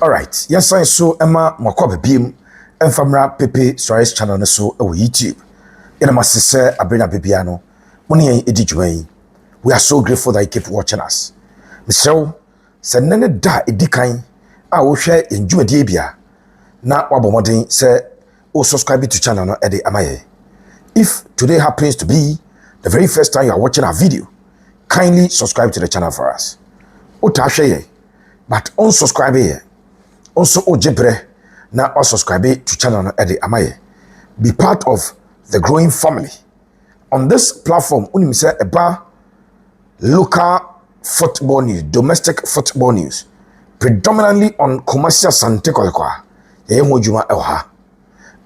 All right. Yes, I so Emma Makobe Beam and Famra Pepe Stories channel so on YouTube. In my sister Abrina Bibiano, Moni Edijway. We are so grateful that you keep watching us. Michelle, said none da edikain. I will share in Jumedibia. Now, Wabomodin say, oh, subscribe to channel no Eddie Amaye. If today happens to be the very first time you are watching our video, kindly subscribe to the channel for us. Otashe, but unsubscribe here. Also, Ojebre, now subscribe to channel no Eddie Amaye. Be part of the growing family. On this platform, unim say eba local football news, domestic football news, predominantly on commercial Asante Kotoko,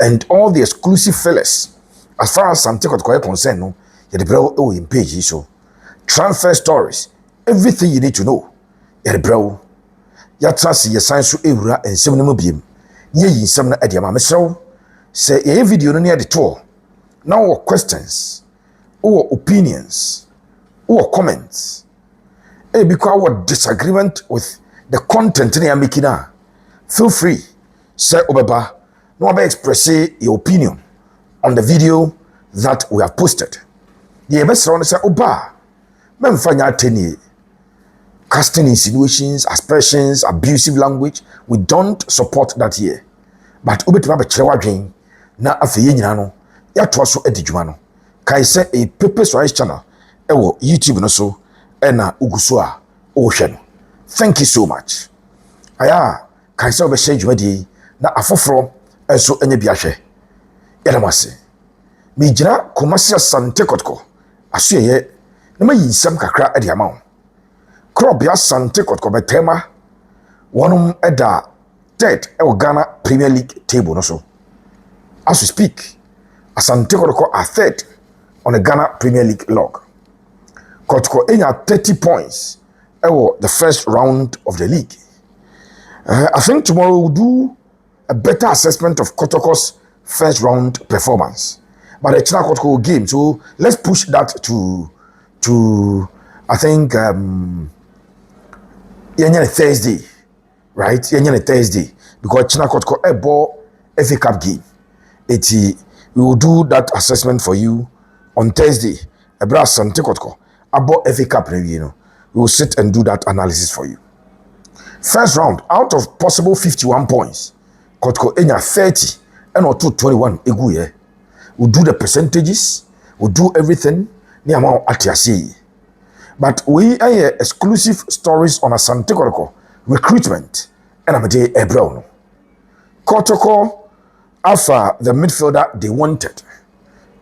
and all the exclusive fellas. As far as Asante Kotoko is concerned, no, you bro in page so transfer stories, everything you need to know. You bro, ya trust your science to Evra and Seminum Beam. Ye in some at your mamma so say a video near the tour. Now questions or opinions or comments. Because what disagreement with the content in making now, feel free, say Obeba, no about express your opinion on the video that we have posted. The best round say Oba, men find out casting insinuations, aspersions, abusive language. We don't support that here. But Ube to have a chewa na afiye nyano, ya twaso edijumano. Kai say a Pepe Stories channel, ewo YouTube no so, ena ugusua ocean. Thank you so much. Aya, kai say obe share jumadi na afoforo enso enye biahwe. Yadamase. Mi jira commercial Asante Kotoko. Asuye na ma yinsam kakra edi amawo. Crop ya Asante Kotoko betema wonum eda third Ghana Premier League table no so. As we speak, Asante Kotoko are third on the Ghana Premier League log. Kotoko enya 30 points the first round of the league. I think tomorrow we'll do a better assessment of Kotoko's first round performance. But the China Kotoko game, so let's push that to I think Thursday, right? Thursday, because China Kotoko a ball FA Cup game. We will do that assessment for you on Thursday. Ebra Asante Kotoko about FA Cup review. We will sit and do that analysis for you. First round, out of possible 51 points, Kotoko enya 30 and or 21 eguye. We'll do the percentages, we'll do everything. Ni amount atiasi. But we are exclusive stories on Asante Kotoko recruitment and amade Ebra. Kotoko after the midfielder they wanted,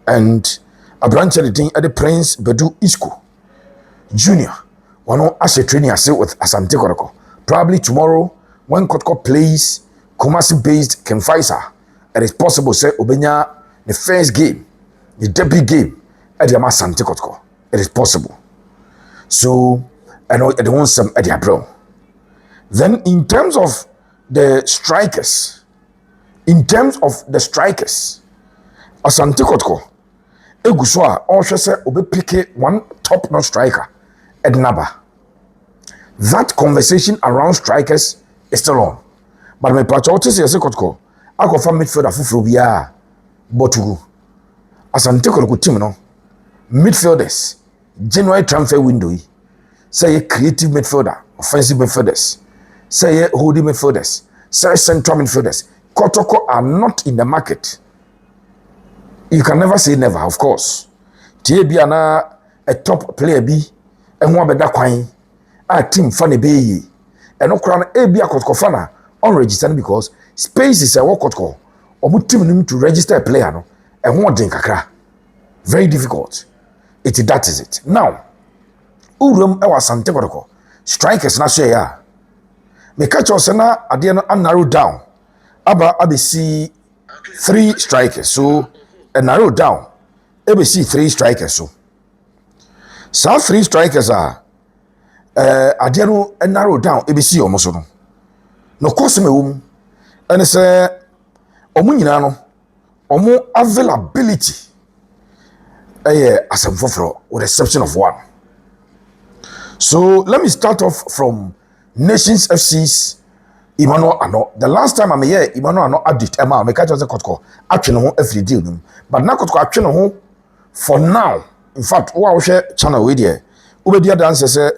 and a branch of the thing at the Prince Bedu Isco Junior. One as a training as with Asante Kotoko. Probably tomorrow, when Kotoko plays Kumasi based Kemfaisa, it is possible say Obenya the first game, the debut game at the Asante Kotoko. It is possible. So I know it wants some at the bro. Then in terms of the strikers, Asante Kotoko, Eguswa, also say Obe pick one top-notch striker, Ednaba. That conversation around strikers is still on. But my patriotism is Kotoko. I go from midfielder Fufrubia, Botugu. Asante Kotoko team no midfielders. January transfer window. Say a creative midfielder, offensive midfielders. Say a holding midfielders. Say central midfielders. Kotoko are not in the market. You can never say never, of course. Tie na a top player be and one better kwine. A team funny be and no crown a be a Kotoko fana unregistered because space is a work Kotoko or team to register a player no and one drink kakra. Very difficult. That is it. Now, Urum ewa Asante Kotoko strikers na share ya. Me catch us na adiano and narrow down. Aba see 3 strikers. So and narrow down. ABC 3 strikers. So 3 strikers are adiano and narrow down. ABC almost no course me and say omu nyina no omu availability as a with the exception of one. So let me start off from Nations FC's Emmanuel Ano. The last time I'm here, Emmanuel Ano added Emma, make just a Kotoko, actually no every deal. But now Kotoko actually no for now. In fact, what I share channel with you, Ubedia dancer say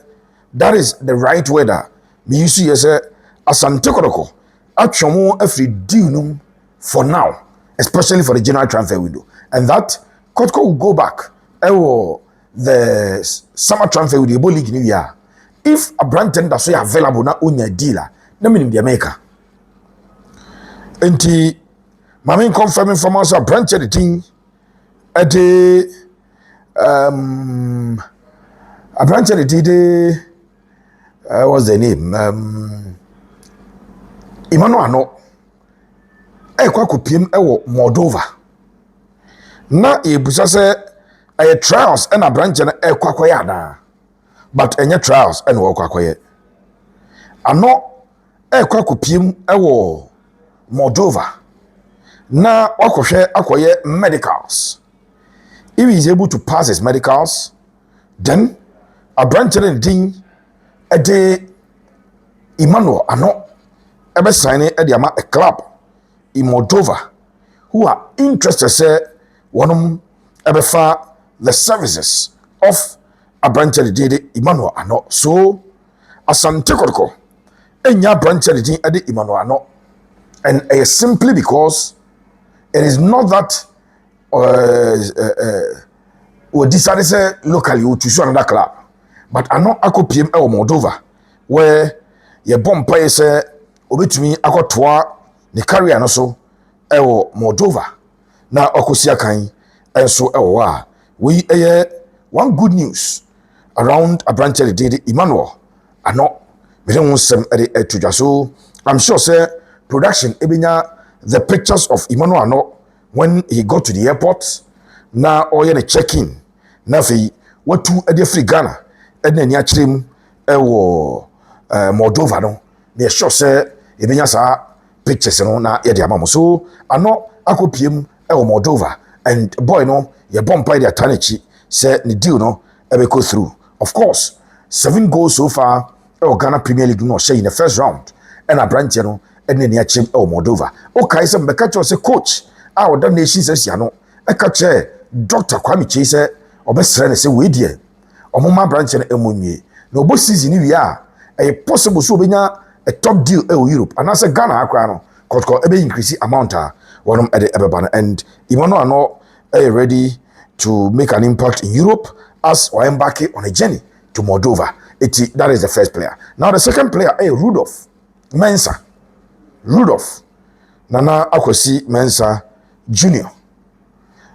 that is the right weather. Me you see say Asante Kotoko actually no every deal for now, especially for the general transfer window. And that Kotoko will go back. The summer transfer with the Ebo League New Year. If a brand tender so available na unya dealer, na minim the America. Enti, my main confirming from us a branch the thing at the a branch the what's the name? Emmanuel Ano. Kwa kupiem Moldova. Na ebusa se trials and a branch and kwakwaya. But any trials and walk kwakwaya. Ano kwa kupiem Moldova. Na wakohwe akoye medicals. If he is able to pass his medicals, then a branch and ding a day Emmanuel Ano ebe signing a club in Moldova who are interested say one ebefa the services of a branch of the Emmanuel Ano. So Asante Kotoko enya branch of the Emmanuel Ano, and simply because it is not that we decided say locally we choose another club, but Ano akopiem Moldova where ye bomb pay say obetumi akotwa ne career no so Moldova na okosia kan enso a we one good news around a branch of the Emmanuel Ano me don't sem to so I'm sure say production ebenya the pictures of Emmanuel Ano when he got to the airport na oye the check-in na fe watu free Ghana and then yachrim Moldova no me sure say ebenya sa pictures no na ye dia mamo so Ano akopiem Moldova, and boy no ye bomb by the Tanichi say the deal no ebe go through. Of course 7 goals so far Ghana Premier League no share in the first round and a branch no and then ya chim Moldova. Okay, some bekacho say coach our the nation says ya no e ka che Dr. Kwame Chi say obesre ne say we die omoma branch no emunwie na obo season ni wi a e possible so obenya a top deal Europe and as a Ghana akra no Kotoko ebe increase amount one at the Ebebana, and Emmanuel Ano ready to make an impact in Europe as we're embarking on a journey to Moldova. That is the first player. Now the second player, Rudolph Mensah. Rudolph Nana Akwesi Mensah Jr.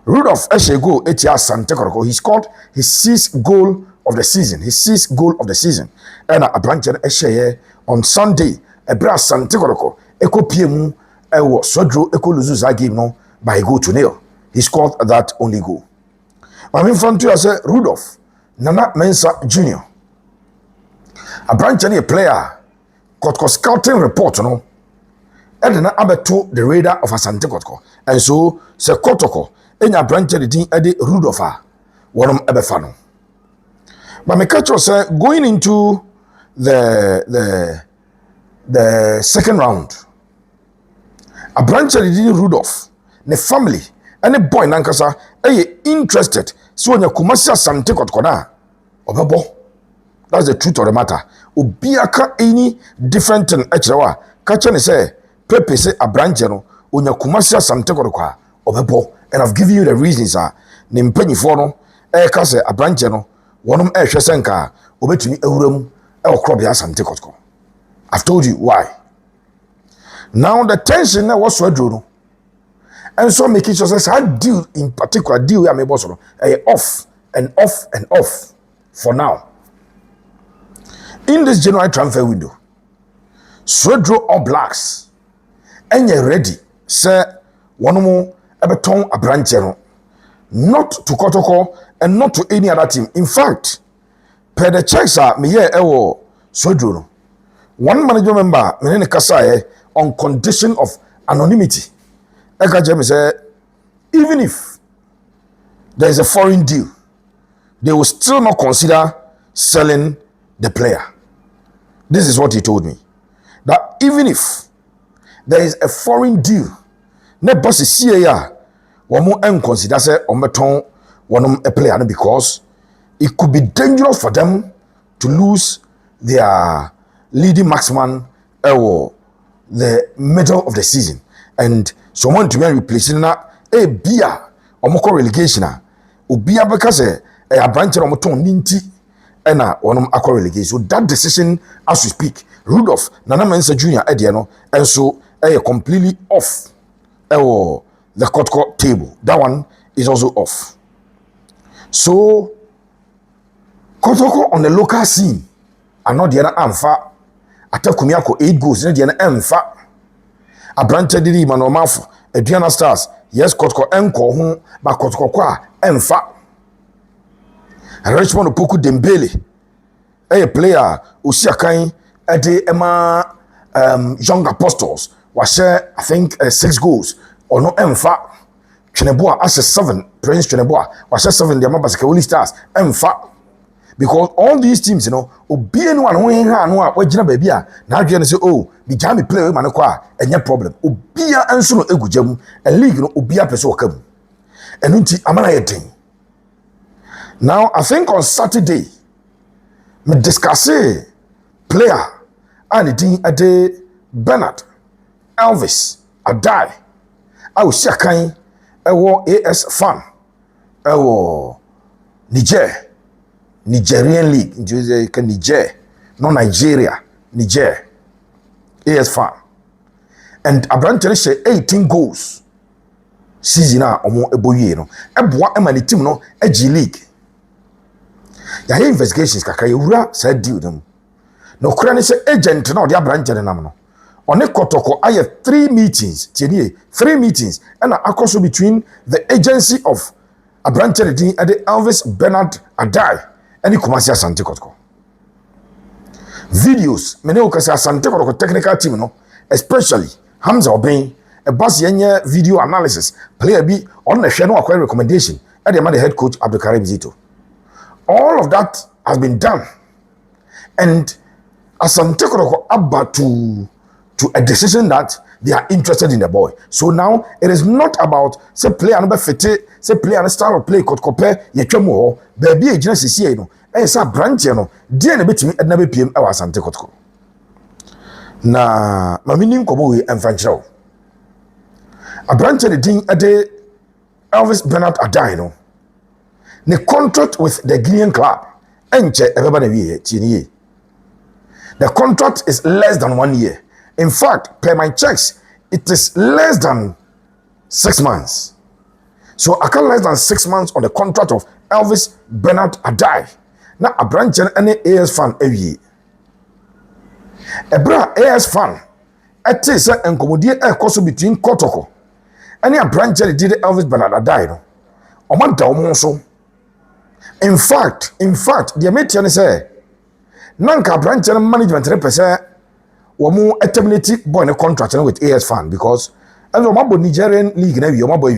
Rudolph Eshego Asante Kotoko. He scored his 6th goal of the season. His 6th goal of the season. And a branch Esheye on Sunday. Ebra Asante Kotoko. Eko piemu Sodro Eko Luzuza game no by goal to nil. He scored that only goal. I'm in front of you, I say Rudolph Nana Mensah Jr. A branch any player Kotoko scouting report no. And then abeto the radar of Asante Kotoko. And so say Kotoko enya branch the thing Eddie Rudolph one ebefano. But me catch you say going into the second round. A branch of the Rudolph, the family, and a boy Nankasa, interested. So when you Kumasi Asante Kotoko na, obabo. That's the truth of the matter. Ubiaka any different thing echewa. Kachane say, Pepe say a branch no, unya Kumasi Asante Kotoko obabo. And I've given you the reasons nimpenyi fono, kase a branch no, one shesenka, obetumi eurum, okrobi Asante Kotoko. I've told you why. Now the tension was so drawn, and so making sure that I deal in particular deal I'm able to off and off and off for now. In this January transfer window, so draw all blacks, and you're ready, sir. One more ebeton a branch, not to Kotoko and not to any other team. In fact, per the checks are me ewo so drawn. One manager member, Menene Kasaye, on condition of anonymity. Eka say, even if there is a foreign deal, they will still not consider selling the player. This is what he told me. That even if there is a foreign deal, ne boss is ya womo en consider say ometon wonom a player because it could be dangerous for them to lose their leading marksman the middle of the season, and someone to be replacing na a beer omoko relegation obia beka say a branch omoton ninti ena wonum akọ relegation. So that decision as we speak, Rudolph Nana Mensah Jr. Edie no also completely off the Kotoko table. That one is also off. So Kotoko on the local scene and not the other amfa atakumiako 8 goals the other amfa a branch didi manomafo Adriana Stars. Yes, Kotoko enko ho ba Kotoko kwa emfa. Richmond Opoku Dembele, a player Usiakai Ede Emma Young Apostles was share I think 6 goals or no emfa. Cheneboa as a 7 Prince Cheneboa was share 7 the Amabas Only Stars emfa. Because all these teams, you know, obien one when no wajina baby now you say oh the jami play with manakwa and no problem obia anso no egujam a league no obia person wakam and unti amana yedin. Now I think on Saturday me discuss player and the Addai Bernard Elvis Addai I will see a kind AS fan Nigerian league into Niger, no Nigeria, Niger, AS fan. And Abrante say 18 goals season omo eboye no. Eboa emani team no G League. Ya he investigations kakra yewura said deal them. No kura ne say agent na odi Abrante ne nam no. One Kotoko aye 3 meetings, tienie 3 meetings and akoso between the agency of Abrante and the Elvis Bernard Addai. Any Kumasi Asante Kotoko videos many okasi Asante Kotoko technical team no, especially Hamza Obeng a boss yenye video analysis player be on the channel acquire recommendation at the head coach Abdulkarim Zito. All of that has been done and Asante Kotoko about to a decision that they are interested in the boy. So now it is not about say player number 50, say player style of play could compare yetwemo baby agina sisi no e sa branch no die na betimi edna be pm e wa Asante Kotoko na mamini nkobo we emfanchiro a branch the din ade Elvis Bernard Addai no ne contract with the Guinean club enche ebeba na wie tinie. The contract is less than 1 year. In fact, per my checks, it is less than 6 months. So I can less than 6 months on the contract of Elvis Bernard Addai. Now a branch and any AS fan every year. A bra AS fan. It is a encommodie a cost between Kotoko. Any a branch did Elvis Bernard Addai no. Omanta omonso. In fact, the American say Nanka branch and management represent Womu terminate boy in a contract with AS fan because and the Nigerian league na boy.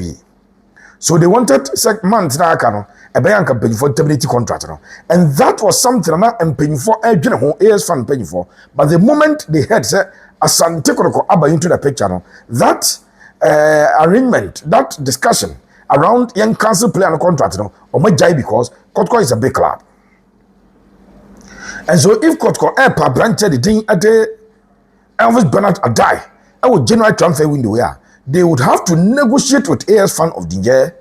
So they wanted months na kano a bank paying for terminate contract no. And that was something I'm paying for AS fan paying for. But the moment they had said Asante Kotoko aba into the picture no, that arrangement, that discussion around young council player contract no, because Kotoko is a big club. And so if Kotoko air branch the thing at the Elvis Bernard Addai, our January transfer window here, they would have to negotiate with AS fan of Niger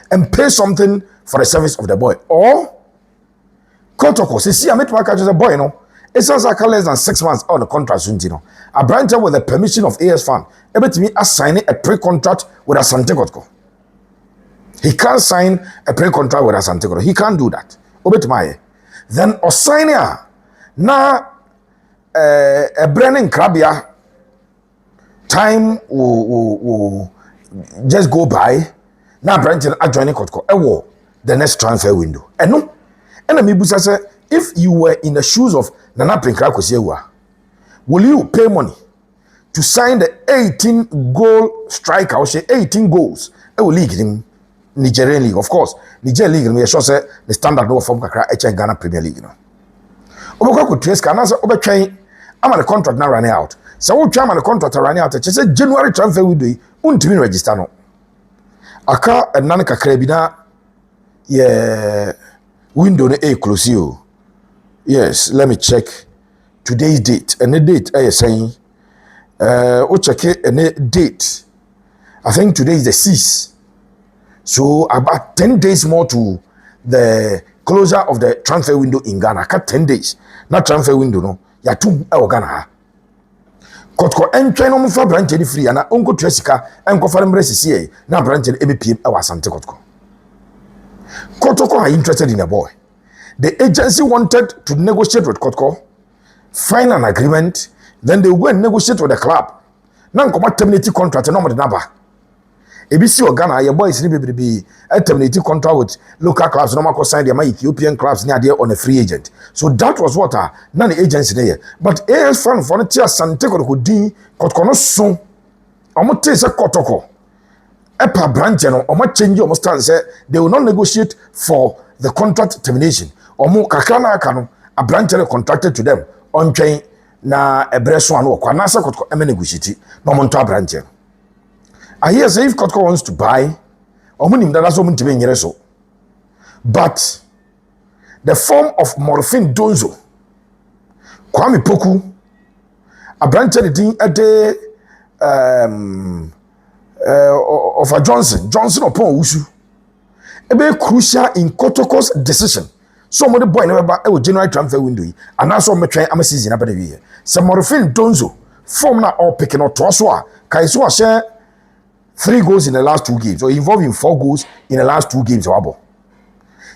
and pay something for the service of the boy. Or Kotoko, see, I met my catch as a boy, you know. It sounds like less than 6 months on the contract, you know. A branch with the permission of AS fan, able to me assigning a pre-contract with Asante Kotoko. He can't sign a pre-contract with Asante Kotoko. He can't do that. Then Osainia now. A branding crabia time will just go by now branching adjoining Kotoko the next transfer window and no and me busa say if you were in the shoes of Nana Prinkra Kosiewa will you pay money to sign the 18 goal striker or say 18 goals league in Nigerian league? Of course Nigerian league we sure say the standard no form kakra Ghana Premier League no obekwa ko trace kana say obetwen ama the contract now running out. So what time the contract running out? She said January transfer window untimi register no. Aka enane kakra bi na yeah window no close you. Yes, let me check today's date. And the date I saying check it and the date. I think today is the 6th. So about 10 days more to the closure of the transfer window in Ghana. Cut 10 days. Not transfer window no. Ya two Ghana. Kotoko entry no mfa branch any free na onko tresika enko fare mbre sisi na branch any MPM e Asante Kotoko. Kotoko are interested in a boy. The agency wanted to negotiate with Kotoko, find an agreement, then they go and negotiate with the club. Now come terminate contract no more than number. ABC or Ghana, your boys be a terminating contract with local clubs, no more sign their Ethiopian clubs near there on a free agent. So that was what none the agency there. But AS fan for the Asante Kotoko Kotoko so almost take a Kotoko. Epa branch no almost change almost say they will not negotiate for the contract termination. Omo kakana kano a branch contracted to them on train na ebreso anu kwa nasa Kotoko negotiate no monto branch. I hear say if Kotoko wants to buy, but the form of morphine donzo, Kwame Poku, a branch of a Johnson upon Usu, a very crucial in Kotoko's decision. Some of the boy never a general transfer window, and also me try am season up the year. Some morphine donzo, form na all picking or toswa, Kaiswa share 3 goals in the last 2 games, or involving 4 goals in the last 2 games. Wabo.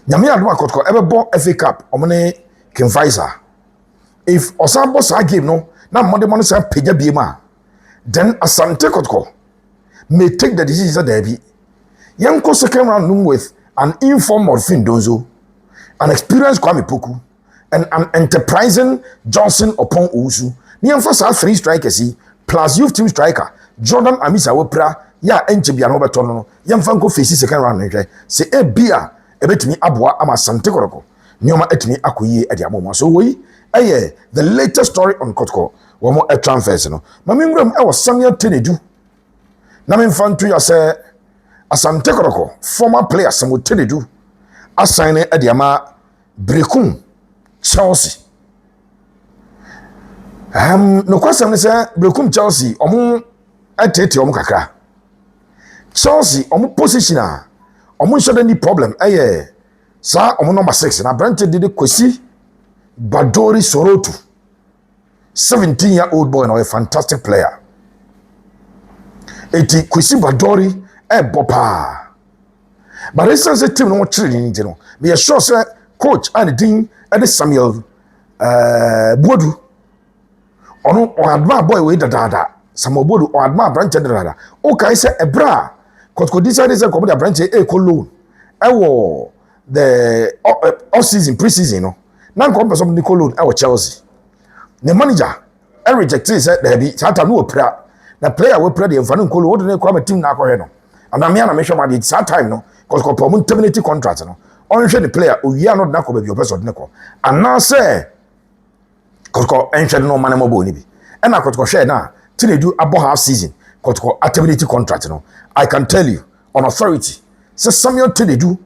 Nyame adoma Kotoko ever born FA Cup. Omone Kimfaisa. If Osambo sa game no, na money say peja biema. Then Asante Kotoko may take the decision that be. Yanko second round with an informed Morphine Donzo, an experienced Kwame Poku, and an enterprising Johnson upon Usu. Niamfa 3 strikers plus youth team striker Jordan Amisa Wopra. Ya enche bia no beto no yemfa nko face second round nhwe se e bia e betimi aboa ama Asante Kotoko nyoma etimi akoyie ade Amoah so woyi eye the latest story on Kotoko wo mo transfers no mami nwuram e wo Samuel Tenedu na me mfantu ya se Asante Kotoko former player Samuel Tenedu assign ade ama Brekum Chelsea no kwasam ne se Brekum Chelsea omo atete omo kakra Chelsea, omo position omo should any problem. Sa omo number 6 na branch did Kwesi Badori Sorotu. 17-year-old boy, no a fantastic player. Eti Kwesi Badori bopa. But this is a team no training, you know. Me sure say coach and the and Samuel Bodu. Ono o adma boy we dada. Samuel Bodu o adma branch dada. Okay, say ebra Kotoko decided to come to branch loan. The off season, pre-season, no. Now come person Nico loan. Chelsea. The manager, rejected said there be Santa no prayer. The player will play the infant Colo. What do they come a team now? And I'm here to make sure it's that time, no. Because Kotoko terminated contract, no. Only the player we are not now come your person Nico. And now say Kotoko entered no money more nibi. And now Kotoko share now. Till they do about half season. Kotoko terminated contract, no. I can tell you on authority. So Samuel Tenedu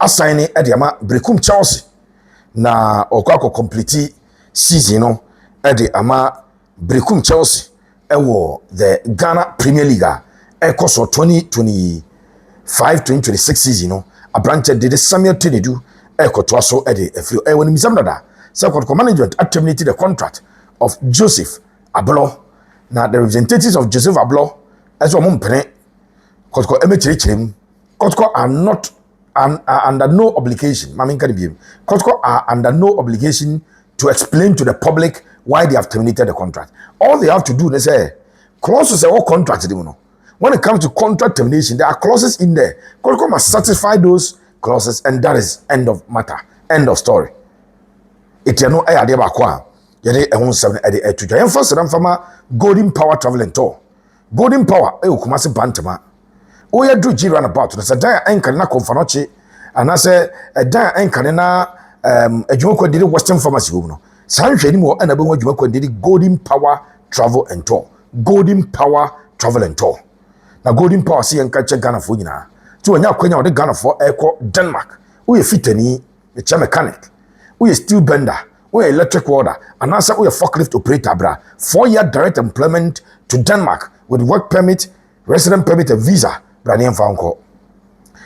assigning Ediama Brekum Chelsea na okako complete season no Ediama Brekum Chelsea the Ghana Premier League so 2025-2026 season no a branch did Samuel Tenedu to so when Mizamada so management terminated the contract of Joseph Ablo. Now the representatives of Joseph Ablo as well Kotoko Kotoko are not under no obligation. Kotoko are under no obligation to explain to the public why they have terminated the contract. All they have to do is say clauses are all contracts. When it comes to contract termination, there are clauses in there. Kotoko must satisfy those clauses, and that is end of matter, end of story. It's no idea about kwa. Yede ehun 7 ede etuja. Emphasize fama Golden Power Traveling Tour. Golden Power Kumasi Bantama. Oya do G runabout. Na sadaya enka na konfanoche. And I say a dan enka na ejumoko did Western Pharmacy no. Sanhwe ni mo ana be wadwuma kwa ndidi Golden Power Travel and Tour. Golden Power Travel and Tour. Na Golden Power si yanka che Ghana fo nyina. Ti wanya kwanya wo de Ghana fo eko Denmark. Wo ye fitani, ye cha mechanic. Wo ye steel bender, wo ye electric welder, and answer wo ye forklift operator bra. 4-year direct employment to Denmark with work permit, resident permit and visa. Bra ne mfa nko.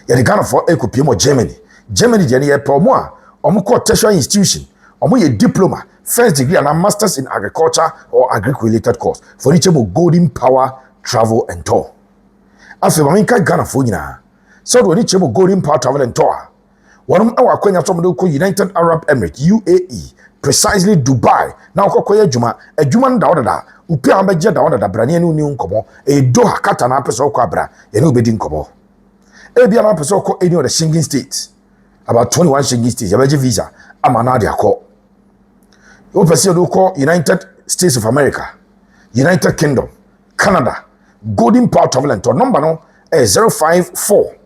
Ye de Ghana fo eko pie mo Germany. Germany je ne ye pro mo a omo ko tertiary institution. Omo ye diploma, first degree and a master's in agriculture or agric-related course. For each mo Golden Power Travel and Tour. Afi mami nka Ghana fo nyina. So do ni chemo Golden Power Travel and Tour. Wanum awa kwenya somdo ko United Arab Emirates UAE, precisely Dubai. Na ko koye adwuma nda odada. Upi ambeje da odada brane ne uni nkomo. E Doha kata na pese ko abra. Ye ne obedi nkomo. E bia na pese ko any of the Schengen states. About 21 Schengen states. Ya beje visa amana de akọ. You pese do ko United States of America, United Kingdom, Canada. Golden Power Travel and Tour. Number no is 054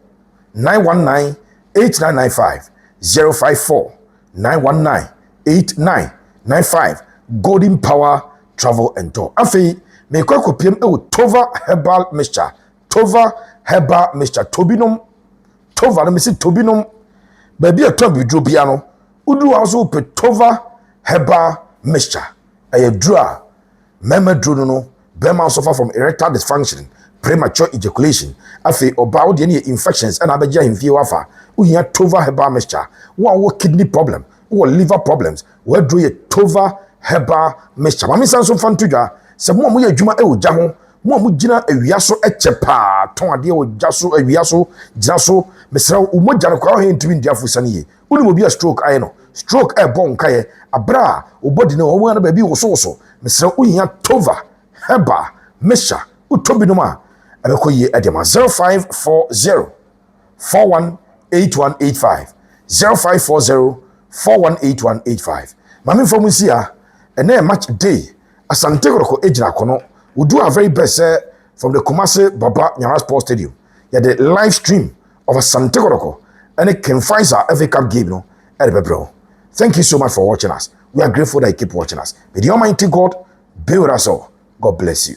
919 8995. 054 919 8995. Golden Power Travel and Tour. Afi me kwa kopiem Tova Herbal Mixture. Tova Herbal Mixture. Tobinum. Tova na me si Tobinum. Baby a tobi dro bia no. Udu also pe Tova Herbal Mixture. Aye dra. Mema dro no. Bema suffer from erectile dysfunction, premature ejaculation. Afi oba wo de ne infections and abeja himfie wafa. Wo hia Tova Herbal Mixture. Wo kidney problem, wo liver problems. Wo draw ye Tova Herbal Mixture. Mami sanso fantudwa. Se mo ye adwuma e ogya ho. Mo gina awia so echepa. Ton ade o gya so awia so gina so. Mesra wo mo gya kwa ho ntimi ndiafo sane ye. Uni mo bia stroke aye no. Stroke e bon kaye. Abra o body no wo na ba bi wo so. Mesra wo hia Tova Herbal Mixture. Utobi no ma abeko ye edema 0540 418185. 0540 418185. Mami fomu sia ene match day Asante Kotoko ejina kono. We do our very best from the Kumasi Baba Nyara Sports Stadium. Yeah, the live stream of Asante Kotoko and it can find our FA Cup game no bro. Thank you so much for watching us. We are grateful that you keep watching us. May the Almighty God be with us all. God bless you.